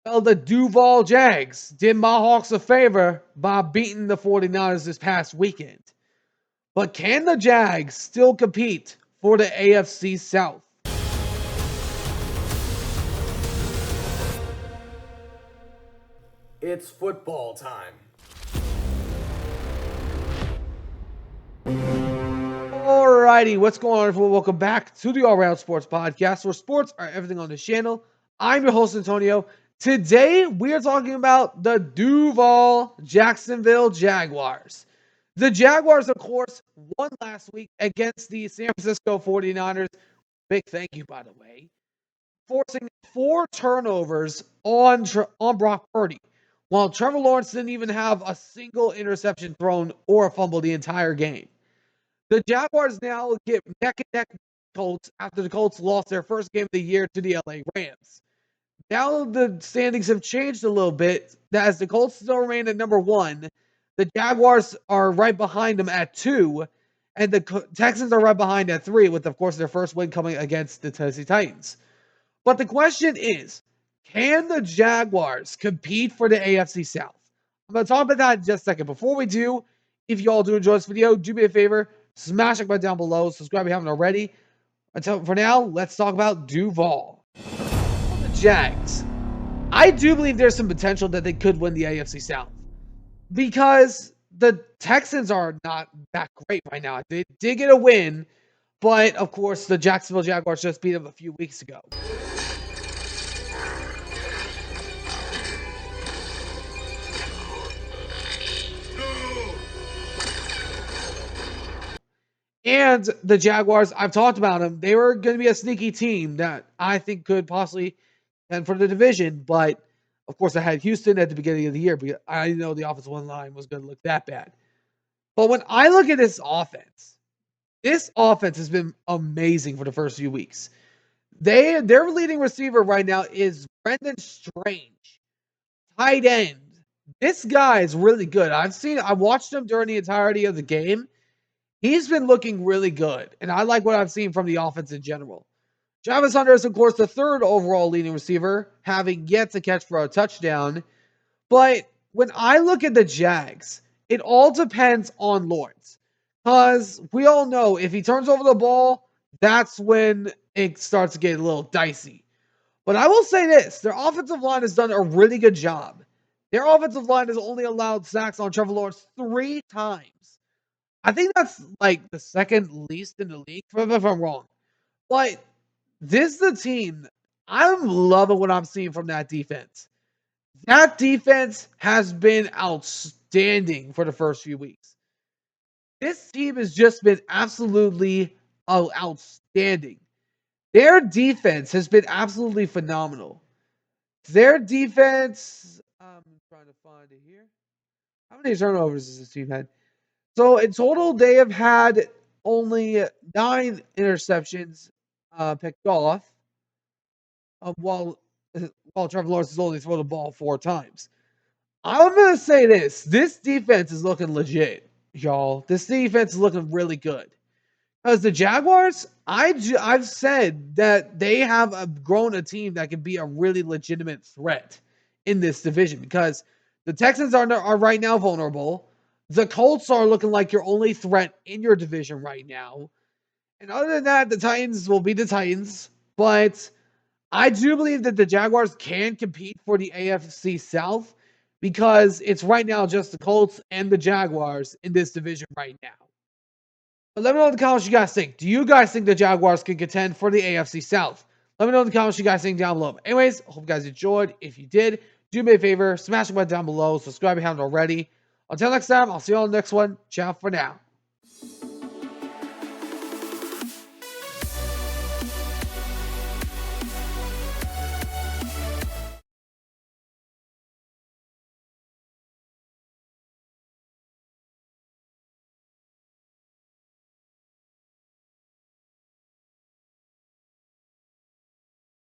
Well, the Duval Jags did my Hawks a favor by beating the 49ers this past weekend. But can the Jags still compete for the AFC South? It's football time. Alrighty, what's going on, everyone? Welcome back to the All Around Sports Podcast, where sports are everything on this channel. I'm your host, Antonio. Today, we are talking about the Duval Jacksonville Jaguars. The Jaguars, of course, won last week against the San Francisco 49ers. Big thank you, by the way. Forcing 4 turnovers on Brock Purdy, while Trevor Lawrence didn't even have a single interception thrown or a fumble the entire game. The Jaguars now get neck and neck with the Colts after the Colts lost their first game of the year to the LA Rams. Now the standings have changed a little bit as the Colts still remain at number 1. The Jaguars are right behind them at 2, and the Texans are right behind at 3, with, of course, their first win coming against the Tennessee Titans. But the question is, can the Jaguars compete for the AFC South? I'm going to talk about that in just a second. Before we do, if you all do enjoy this video, do me a favor, smash like button down below, subscribe if you haven't already. For now, let's talk about Duval. The Jags. I do believe there's some potential that they could win the AFC South, because the Texans are not that great right now. They did get a win, but of course the Jacksonville Jaguars just beat them a few weeks ago. And the Jaguars, I've talked about them. They were going to be a sneaky team that I think could possibly contend for the division. But, of course, I had Houston at the beginning of the year because I didn't know the offensive line was going to look that bad. But when I look at this offense has been amazing for the first few weeks. Their leading receiver right now is Brendan Strange, tight end. This guy is really good. I watched him during the entirety of the game. He's been looking really good, and I like what I've seen from the offense in general. Travis Hunter is, of course, the 3rd overall leading receiver, having yet to catch for a touchdown. But when I look at the Jags, it all depends on Lawrence. Because we all know if he turns over the ball, that's when it starts to get a little dicey. But I will say this, their offensive line has done a really good job. Their offensive line has only allowed sacks on Trevor Lawrence 3 times. I think that's like the second least in the league, if I'm wrong. But this is the team. I'm loving what I'm seeing from that defense. That defense has been outstanding for the first few weeks. This team has just been absolutely outstanding. Their defense has been absolutely phenomenal. Their defense, I'm trying to find it here. How many turnovers does this team had? So in total, they have had only 9 interceptions picked off, while Trevor Lawrence has only thrown the ball 4 times. I'm going to say this. This defense is looking legit, y'all. This defense is looking really good. Because the Jaguars, I've said that they have grown a team that can be a really legitimate threat in this division. Because the Texans are right now vulnerable. The Colts are looking like your only threat in your division right now. And other than that, the Titans will be the Titans. But I do believe that the Jaguars can compete for the AFC South, because it's right now just the Colts and the Jaguars in this division right now. But let me know in the comments what you guys think. Do you guys think the Jaguars can contend for the AFC South? Let me know in the comments what you guys think down below. Anyways, I hope you guys enjoyed. If you did, do me a favor, smash the button down below, subscribe if you haven't already. Until next time, I'll see you on the next one. Ciao for now.